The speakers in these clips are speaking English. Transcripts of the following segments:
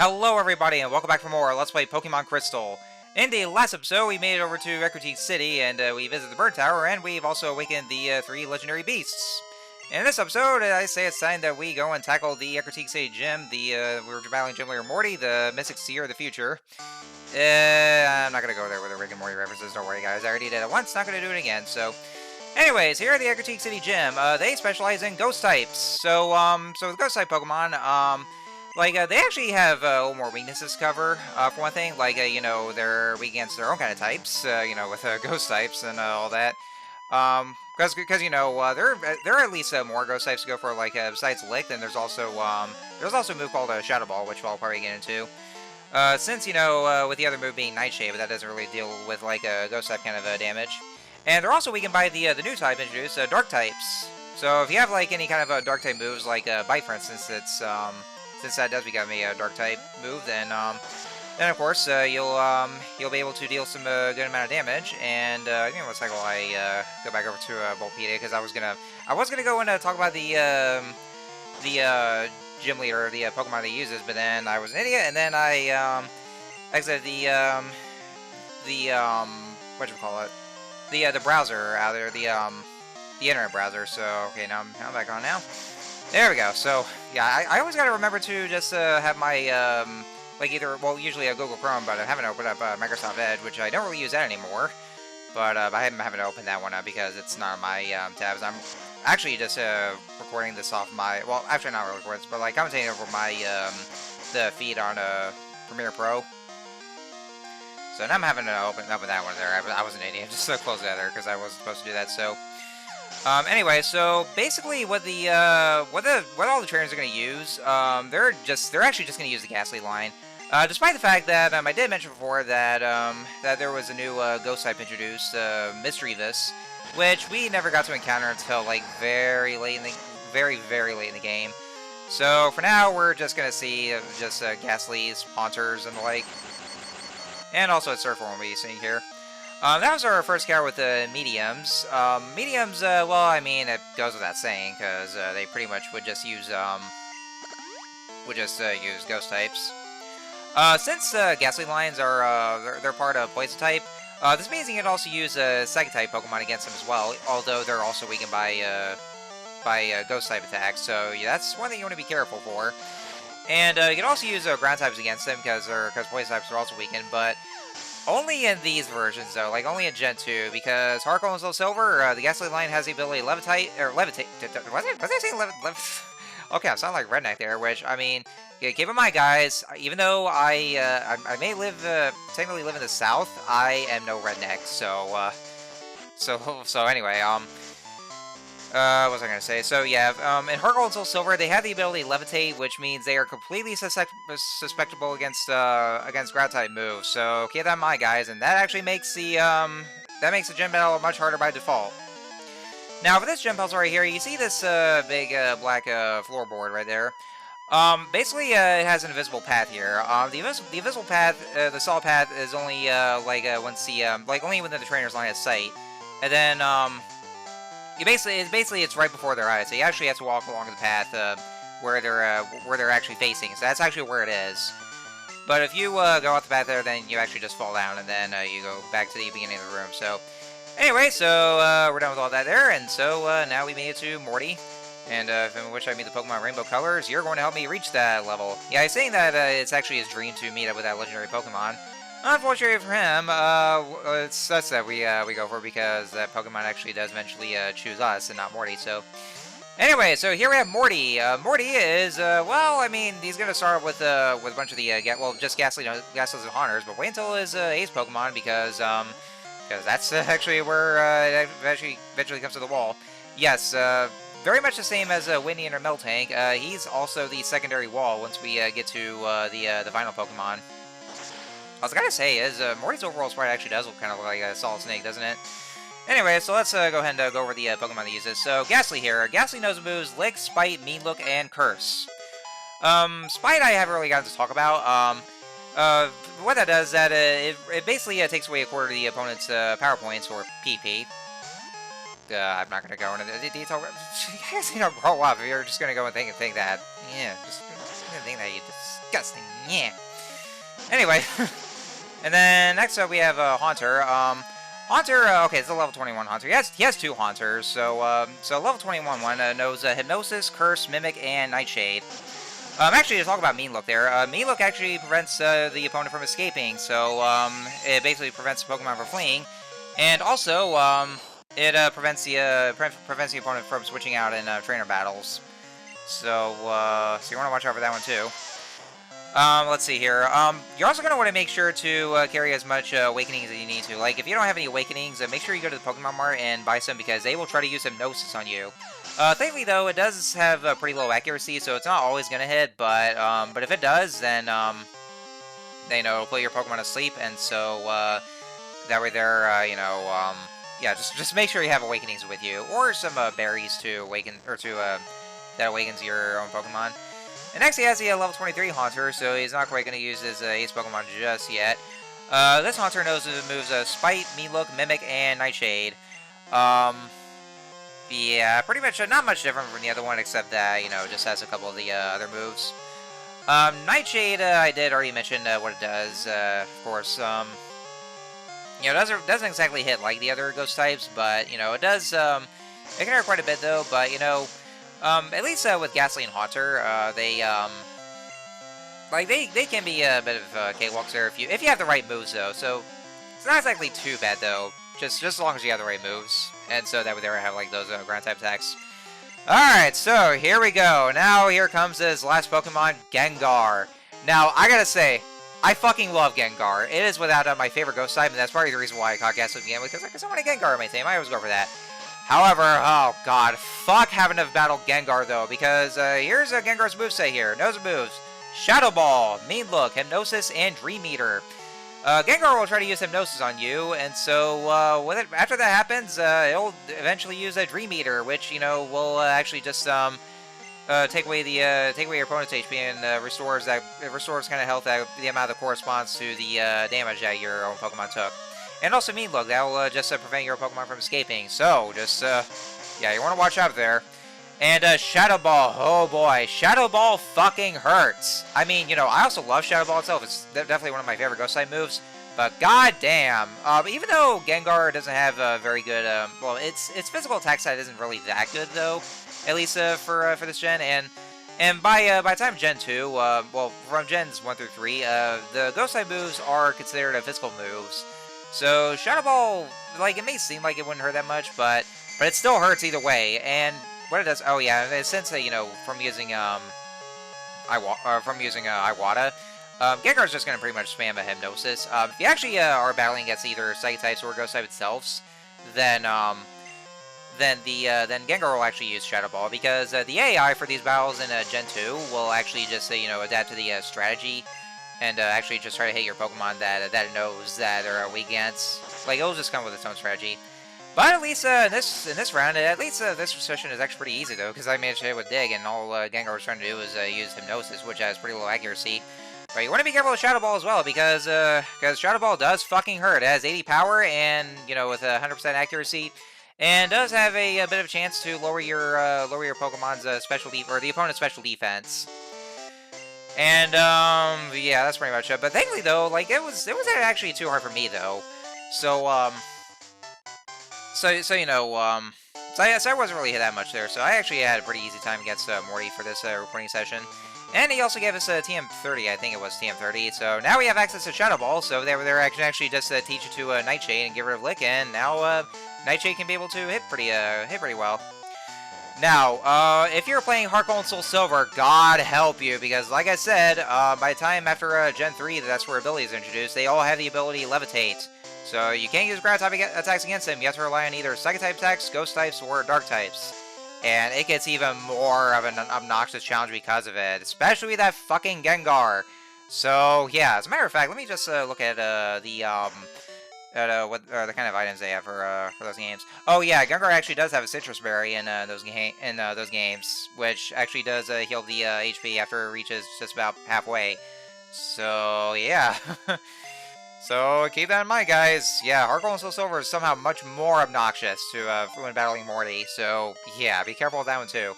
Hello everybody and welcome back for more Let's Play Pokemon Crystal. In the last episode, we made it over to Ecruteak City and we visited the Bird Tower, and we've also awakened the 3 legendary beasts. In this episode, I say it's time that we go and tackle the Ecruteak City Gym. We were battling Gym Leader Morty, the Mystic Seer of the future. I'm not going to go there with the Rick and Morty references, don't worry guys, I already did it once, not going to do it again, so... Anyways, here at the Ecruteak City Gym, they specialize in ghost types. So with ghost type Pokemon, they actually have a little more weaknesses to cover, for one thing. They're weak against their own kind of types, with ghost types and all that. Because there are at least more ghost types to go for, besides Lick. Then there's also a move called Shadow Ball, which I'll probably get into. Since, with the other move being Nightshade, but that doesn't really deal with, a ghost type kind of damage. And they're also weakened by the new type introduced, Dark types. So if you have, any kind of Dark type moves, like Bite, for instance, it's, since that does become a Dark type move, then of course you'll be able to deal some good amount of damage. And give me one second while I go back over to Volpedia, because I was gonna go and talk about the gym leader, the Pokemon that he uses, but then I was an idiot, and then I exited the the browser out there, the internet browser. So okay, now I'm back on now. There we go. So, yeah, I always gotta remember to just have my, usually a Google Chrome, but I haven't opened up Microsoft Edge, which I don't really use that anymore. But I haven't opened that one up because it's not on my tabs. I'm actually just recording this off my, well, actually not really recording, but commentating over my, the feed on Premiere Pro. So now I'm having to open up with that one there. I was an idiot. Just close that there because I wasn't supposed to do that, so... Anyway, so basically what all the trainers are going to use, they're actually just going to use the Ghastly line. Despite the fact that, I did mention before that, that there was a new, ghost type introduced, Mischievous, which we never got to encounter until, very late in the, very late in the game. So, for now, we're just going to see, Ghastlies, Haunters, and the like. And also a Surfform we'll be seeing here. That was our first encounter with the mediums. Mediums, well, I mean, it goes without saying, because they pretty much would just use ghost types. Since Ghastly lines are they're part of Poison type, this means you can also use Psychic type Pokemon against them as well. Although they're also weakened by ghost type attacks, so yeah, that's one thing you want to be careful for. And you can also use ground types against them because Poison types are also weakened, but only in these versions, though, only in Gen 2, because Harkle and Soul Silver, the Ghastly line has the ability to levitate, was I saying levitate? Okay, I'm sounding like Redneck there, which, I mean, yeah, keep in mind, guys, even though I may technically live in the South, I am no redneck, so anyway, what was I gonna say? So yeah, in Harkle and Soul Silver, they have the ability to levitate, which means they are completely susceptible against ground type moves. So keep that in mind, guys, and that actually makes the gym battle much harder by default. Now for this gym battle right here, you see this big black floorboard right there. Basically, it has an invisible path here. The invisible path, the solid path, is only only within the trainer's line of sight, and then it's right before their eyes. So you actually have to walk along the path where they're actually facing. So that's actually where it is. But if you go off the path there, then you actually just fall down, and then you go back to the beginning of the room. So anyway, so we're done with all that there, and so now we made it to Morty. And if I wish I meet the Pokemon Rainbow Colors, you're going to help me reach that level. Yeah, he's saying that it's actually his dream to meet up with that legendary Pokemon. Unfortunately for him, it's such that we go for, because that Pokemon actually does eventually choose us and not Morty. So anyway, so here we have Morty. Morty is well, I mean, he's gonna start with a bunch of the just Ghastlies and Haunters, but wait until his Ace Pokemon, because that's actually where it eventually comes to the wall. Yes, very much the same as Winnie and her Miltank. He's also the secondary wall once we get to the final Pokemon. I was gonna say is Morty's overall sprite actually does look kind of like a Solid Snake, doesn't it? Anyway, so let's go ahead and go over the Pokemon that uses. So Ghastly here. Ghastly knows the moves Lick, Spite, Mean Look, and Curse. Spite I haven't really gotten to talk about. What that does is that it basically takes away a quarter of the opponent's power points, or PP. I'm not gonna go into the detail. You guys, grow up. If you're just gonna go and think that, yeah, just think that, you disgusting. Yeah. Anyway. And then next up we have Haunter. Haunter, okay, it's a level 21 Haunter. He has 2 Haunters. So level 21 one knows Hypnosis, Curse, Mimic, and Nightshade. Actually, to talk about Mean Look there, Mean Look actually prevents the opponent from escaping. So it basically prevents the Pokemon from fleeing, and also it prevents the opponent from switching out in trainer battles. So you want to watch out for that one too. Let's see here. You're also going to want to make sure to carry as much Awakenings as you need to. Like, if you don't have any Awakenings, make sure you go to the Pokemon Mart and buy some, because they will try to use Hypnosis on you. Thankfully, though, it does have a pretty low accuracy, so it's not always going to hit, but if it does, then, it'll put your Pokemon to sleep, and so, that way they're, yeah, just make sure you have Awakenings with you, or some, berries to awaken, or to, that awakens your own Pokemon. And next he has the level 23 Haunter, so he's not quite going to use his Ace Pokemon just yet. This Haunter knows the moves Spite, Mean Look, Mimic, and Nightshade. Yeah, pretty much not much different from the other one, except that, just has a couple of the other moves. Nightshade, I did already mention what it does, of course. It doesn't exactly hit like the other ghost types, but, it does, it can hurt quite a bit, though, but, at least with Ghastly and Haunter, they can be a bit of cakewalks there if you have the right moves, though. So it's not exactly too bad, though. Just as long as you have the right moves, and so that would there have like those ground type attacks. All right, so here we go. Now here comes this last Pokemon, Gengar. Now I gotta say, I fucking love Gengar. It is without my favorite ghost type, and that's probably the reason why I caught Ghastly again, because I want a Gengar on my team. I always go for that. However, oh god, fuck having to battle Gengar though, because here's Gengar's moveset here. Knows the moves: Shadow Ball, Mean Look, Hypnosis, and Dream Eater. Gengar will try to use Hypnosis on you, and so after that happens, it'll eventually use a Dream Eater, which will actually just take away your opponent's HP and restores kind of health at the amount that corresponds to the damage that your own Pokemon took. And also Mean Look, that will just prevent your Pokemon from escaping. So, just, yeah, you want to watch out there. And Shadow Ball, oh boy, Shadow Ball fucking hurts. I mean, I also love Shadow Ball itself. It's definitely one of my favorite Ghost type moves. But goddamn, even though Gengar doesn't have a very good, well, its physical attack side isn't really that good though, at least for this gen. And by the time Gen 2, well, from Gens 1 through 3, the Ghost type moves are considered physical moves. So Shadow Ball, like, it may seem like it wouldn't hurt that much, but it still hurts either way. And what it does, oh yeah, since from using Iwata, Gengar's just gonna pretty much spam a Hypnosis. If you actually are battling against either Psychic types or Ghost type itself, then Gengar will actually use Shadow Ball, because the AI for these battles in Gen 2 will actually just adapt to the strategy. And actually just try to hit your Pokemon that it knows that are weak against. Like, it'll just come with its own strategy. But at least in this round, at least this session is actually pretty easy though, because I managed to hit with Dig, and all Gengar was trying to do was use Hypnosis, which has pretty low accuracy. But you want to be careful with Shadow Ball as well, because Shadow Ball does fucking hurt. It has 80 power, and with 100% accuracy, and does have a bit of a chance to lower your Pokemon's special or the opponent's special defense. And, yeah, that's pretty much it. But thankfully, though, like, it wasn't actually too hard for me, though. So I wasn't really hit that much there. So I actually had a pretty easy time against Morty for this recording session. And he also gave us a TM30, I think it was TM30. So now we have access to Shadow Ball, so they're actually just teach it to Nightshade and get rid of Lick, and now Nightshade can be able to hit pretty well. Now, if you're playing Heart Gold and Soul Silver, God help you, because like I said, by the time after Gen 3, that's where abilities are introduced, they all have the ability Levitate. So you can't use ground type attacks against them, you have to rely on either Psychic type attacks, Ghost types, or Dark types. And it gets even more of an obnoxious challenge because of it, especially that fucking Gengar. So yeah, as a matter of fact, let me just look at what the kind of items they have for those games. Oh yeah, Gengar actually does have a Citrus Berry in those games, which actually does heal the HP after it reaches just about halfway. So yeah, so keep that in mind, guys. Yeah, Heart Gold and Soul Silver is somehow much more obnoxious to when battling Morty. So yeah, be careful with that one too.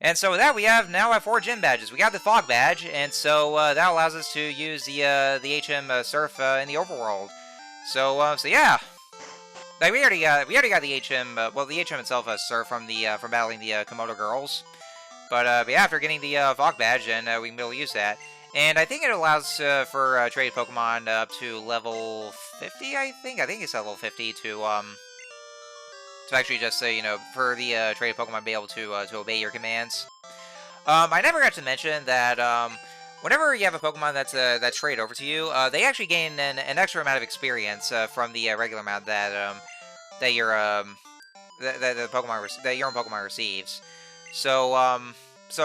And so with that, we now have 4 gym badges. We got the Fog badge, and so that allows us to use the HM Surf in the overworld. So yeah, like we already got the HM. Well, the HM itself Surf from battling the Komodo girls. But yeah, after getting the Fog badge, then we can be able to use that. And I think it allows for traded Pokemon up to level 50. I think it's level 50 to actually just say, for the traded Pokemon to be able to obey your commands. I never got to mention that whenever you have a Pokemon that's traded over to you, they actually gain an extra amount of experience from the regular amount that your that your own Pokemon receives. So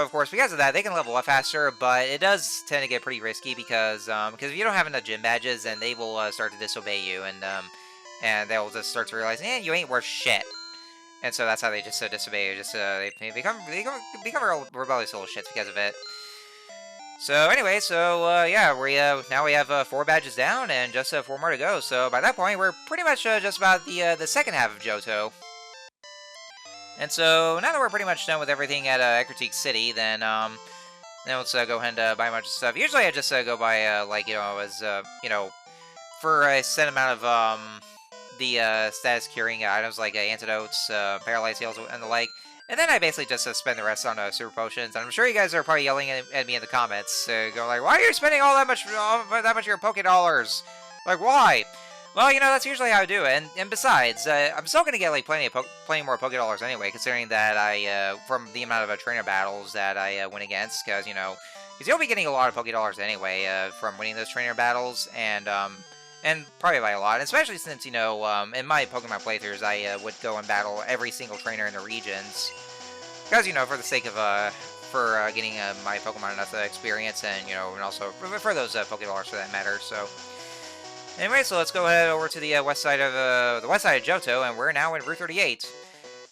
of course, because of that, they can level up faster, but it does tend to get pretty risky because if you don't have enough gym badges, then they will start to disobey you, and they'll just start to realize, you ain't worth shit. And so that's how they just disobey you. Just they become real rebellious little shits because of it. So anyway, yeah, now we have 4 badges down and just 4 more to go. So by that point, we're pretty much just about the second half of Johto. And so now that we're pretty much done with everything at Ecruteak City, then let's go ahead and buy a bunch of stuff. Usually I just go buy for a set amount of the status curing items like antidotes, paralyzed heals, and the like. And then I basically just spend the rest on super potions. And I'm sure you guys are probably yelling at me in the comments, going like, "Why are you spending that much of your Poké dollars? Like, why?" Well, that's usually how I do it. And besides, I'm still gonna get like plenty more Poké dollars anyway, considering that I from the amount of trainer battles that I win against, because you'll be getting a lot of Poké dollars anyway from winning those trainer battles, and probably by a lot, especially since, in my Pokemon playthroughs, I would go and battle every single trainer in the regions. Because, for the sake of, getting my Pokemon enough experience, and, and also for those Poké dollars for that matter, so. Anyway, so let's go ahead over to the west side of Johto, and we're now in Route 38.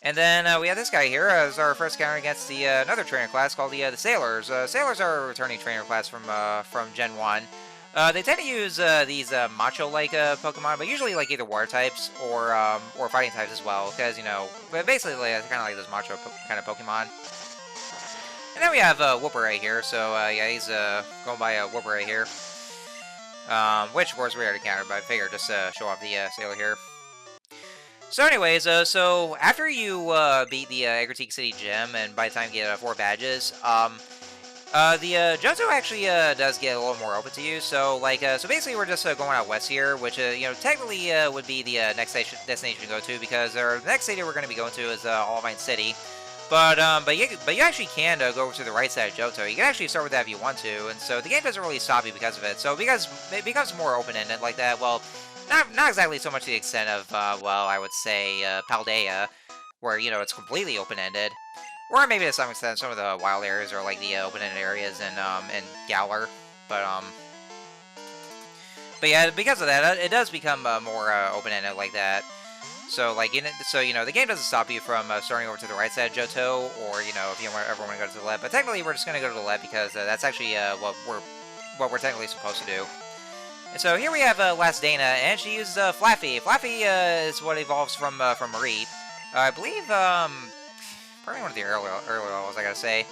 And then we have this guy here as our first encounter against the another trainer class called the Sailors. Sailors are a returning trainer class from Gen 1. They tend to use these macho-like Pokemon, but usually like either water types or fighting types as well, because basically it's kind of like those macho kind of Pokemon. And then we have Whooper right here, so yeah, he's going by Whooper right here, which of course we already countered, but I figured just show off the Sailor here. So anyways, so after you beat the Ecruteak City Gym, and by the time you get 4 badges, the Johto actually does get a little more open to you. So so basically we're just going out west here, which technically would be the next destination to go to, because our next city we're going to be going to is Olivine City. But you actually can go over to the right side of Johto. You can actually start with that if you want to, and so the game doesn't really stop you because of it. So because it becomes more open-ended like that. Well, not exactly so much to the extent of well, I would say Paldea, where it's completely open-ended. Or maybe to some extent, some of the wild areas are like the open-ended areas in Galar, but yeah, because of that, it does become more open-ended like that. So the game doesn't stop you from starting over to the right side of Johto, or if you ever want to go to the left. But technically, we're just going to go to the left because that's actually what we're technically supposed to do. And so here we have Last Dana, and she uses Flaffy. Flaffy is what evolves from Marie. I believe probably one of the early levels, I gotta say.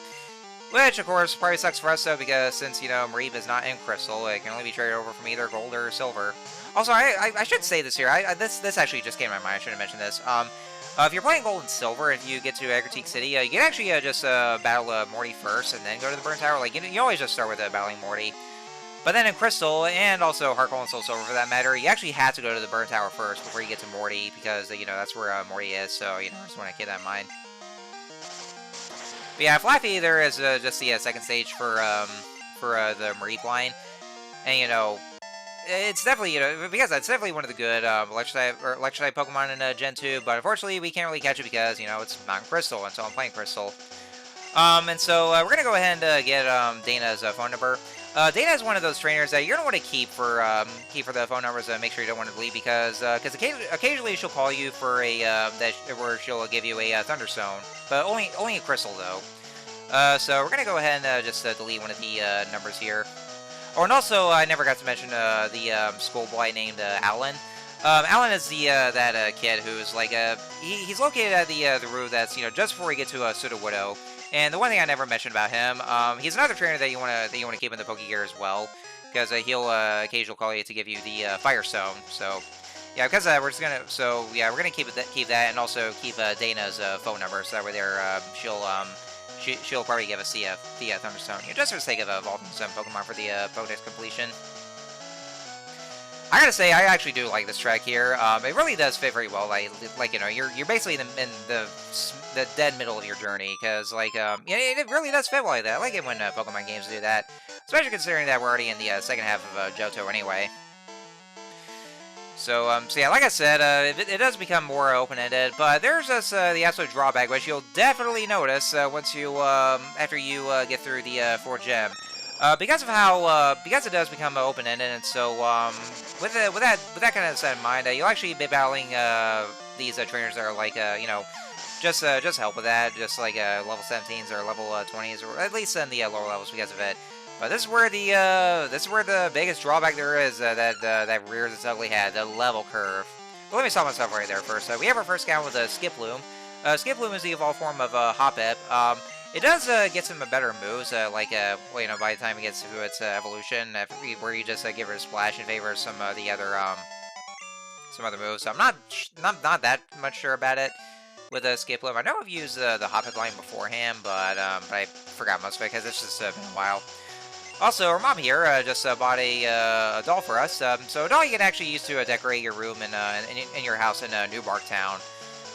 Which, of course, probably sucks for us, though, because since, Mareep is not in Crystal, it can only be traded over from either Gold or Silver. Also, I should say this here. This actually just came to my mind. I should have mentioned this. If you're playing Gold and Silver, if you get to Ecruteak City, you can actually just battle Morty first and then go to the Burn Tower. Like, you always just start with battling Morty. But then in Crystal, and also Heart Gold and Soul Silver for that matter, you actually have to go to the Burn Tower first before you get to Morty, because, that's where Morty is, so, I just want to keep that in mind. But yeah, Flaffy there is just the second stage for the Mareep line, and it's definitely because that's definitely one of the good electric type Pokemon in Gen 2. But unfortunately, we can't really catch it because it's not in Crystal until I'm playing Crystal. And so we're gonna go ahead and get Dana's phone number. Dana is one of those trainers that you're gonna want to keep for the phone numbers and make sure you don't want to delete, because occasionally she'll call you for where she'll give you a Thunderstone, but only a Crystal though. So we're gonna go ahead and just delete one of the numbers here. Oh, and also I never got to mention the schoolboy named Alan. Alan is that kid who's like he's located at the route that's just before we get to Sudowoodo. And the one thing I never mentioned about him, he's another trainer that you wanna keep in the Pokegear as well, because he'll occasionally call you to give you the Fire Stone. So yeah, because we're just gonna we're gonna keep that, and also keep Dana's phone number, so that way she'll probably give us the Thunderstone, just for the sake of evolving some Pokemon for the Pokedex completion. I gotta say, I actually do like this track here. It really does fit very well. Like you know, you're basically in the dead middle of your journey, because yeah, it really does fit well like that. I like it when Pokemon games do that, especially considering that we're already in the second half of Johto anyway. So yeah, like I said, it does become more open-ended, but there's just the absolute drawback, which you'll definitely notice once you after you get through the 4th gem. Because of how because it does become open-ended, and so with that kind of set in mind, you'll actually be battling these trainers that are like you know, just help with that, just like level 17s or level 20s, or at least in the lower levels because of it. But this is where the biggest drawback there is that rears its ugly head, the level curve. But let me stop myself right there first. We have our first scout with a Skiploom. Skiploom is the evolved form of Hoppip. It does get some better moves, like well, you know, by the time it gets to its evolution, where you just give it a splash in favor of some other moves. So I'm not that much sure about it with a Skiploom. I know I've used the Hoppip line beforehand, but I forgot most of it because it's just been a while. Also, our mom here just bought a doll for us. So a doll you can actually use to decorate your room in your house in New Bark Town.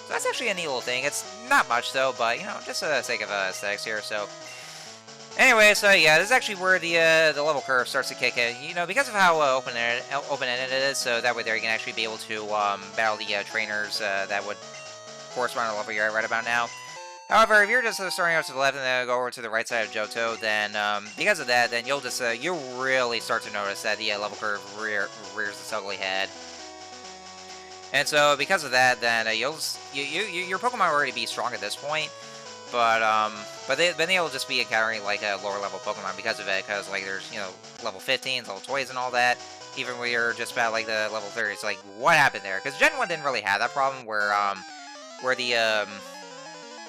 So that's actually a neat little thing. It's not much though, but you know, just for the sake of aesthetics here. So anyway, so yeah, this is actually where the level curve starts to kick in. You know, because of how open-ended it is, so that way there you can actually be able to battle the trainers that would correspond to the level you're at right about now. However, if you're just starting out to the left and then go over to the right side of Johto, then because of that, then you'll really start to notice that the level curve rears its ugly head. And so because of that, then your Pokemon will already be strong at this point, but then they'll just be encountering like a lower level Pokemon because of it, because like there's, you know, level 15s, level 20s, and all that. Even when you're just about like the level 30s, like what happened there? Because Gen 1 didn't really have that problem where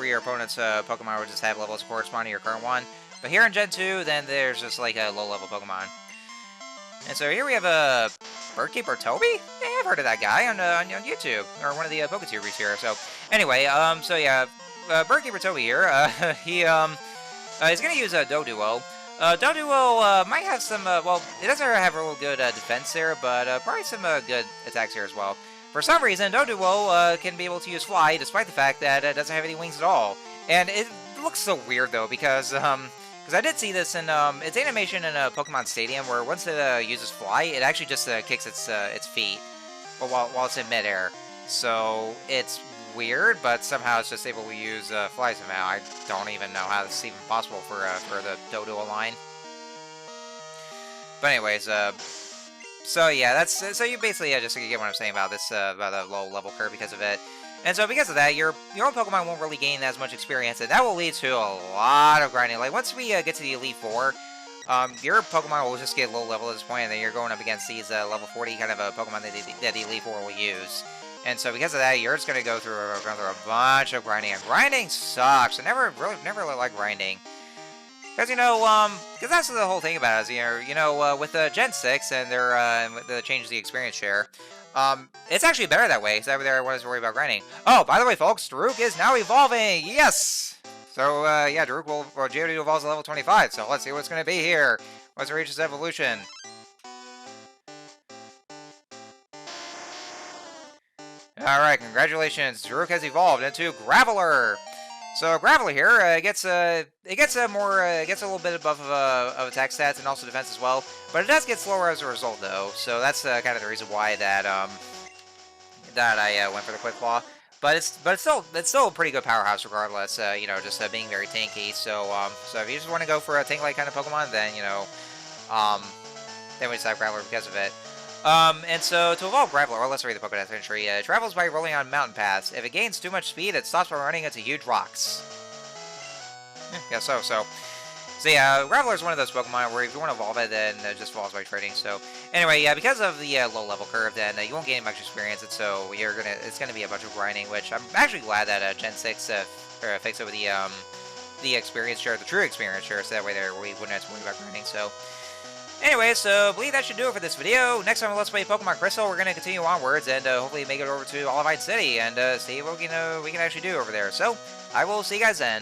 your opponent's Pokemon would just have levels corresponding to your current one. But here in Gen 2, then there's just like a low-level Pokemon. And so here we have a Birdkeeper Toby? Yeah, I've heard of that guy on YouTube, or one of the PokeTubers here. So anyway, so yeah, Birdkeeper Toby here, he's going to use a Doduo. Doduo might have some, well, it doesn't have real good defense there, but probably some good attacks here as well. For some reason, Doduo can be able to use Fly, despite the fact that it doesn't have any wings at all. And it looks so weird, though, because I did see this in its animation in Pokemon Stadium, where once it uses Fly, it actually just kicks its feet while it's in midair. So it's weird, but somehow it's just able to use Fly somehow. I don't even know how this is even possible for the Doduo line. But anyways, so yeah, so you basically just get what I'm saying about this, about the low level curve because of it. And so because of that, your own Pokemon won't really gain as much experience, and that will lead to a lot of grinding. Like once we get to the Elite Four, your Pokemon will just get low level at this point, and then you're going up against these level 40 kind of Pokemon that the Elite Four will use. And so because of that, you're just going to go through a bunch of grinding, and grinding sucks. I never really like grinding. Because, you know, because that's the whole thing about it, is, you know, with Gen 6 and the changes the experience share, it's actually better that way, because that way there I wasn't worried about grinding. Oh, by the way, folks, Daruk is now evolving! Yes! So, yeah, Geodude evolves to level 25, so let's see what's going to be here once it reaches evolution. Alright, congratulations, Daruk has evolved into Graveler! So Graveler here gets a little bit above of attack stats and also defense as well, but it does get slower as a result though. So that's kind of the reason why that I went for the Quick Claw. But it's still a pretty good powerhouse regardless. You know, just being very tanky. So so if you just want to go for a tank-like kind of Pokemon, then you know, then we just have Graveler because of it. And so, to evolve Graveler, well, let's read the Pokédex entry. Travels by rolling on mountain paths. If it gains too much speed, it stops by running into huge rocks. Yeah, so yeah, Graveler is one of those Pokemon where if you want to evolve it, then it just evolves by trading. So, anyway, yeah, because of the low level curve, then you won't gain much experience, and so it's gonna be a bunch of grinding, which I'm actually glad that Gen 6 fixed it with the the experience share, the true experience share, so that way there we wouldn't have to worry about grinding. So anyway, so I believe that should do it for this video. Next time on Let's Play Pokemon Crystal, we're going to continue onwards and hopefully make it over to Olivine City and see what we can actually do over there. So I will see you guys then.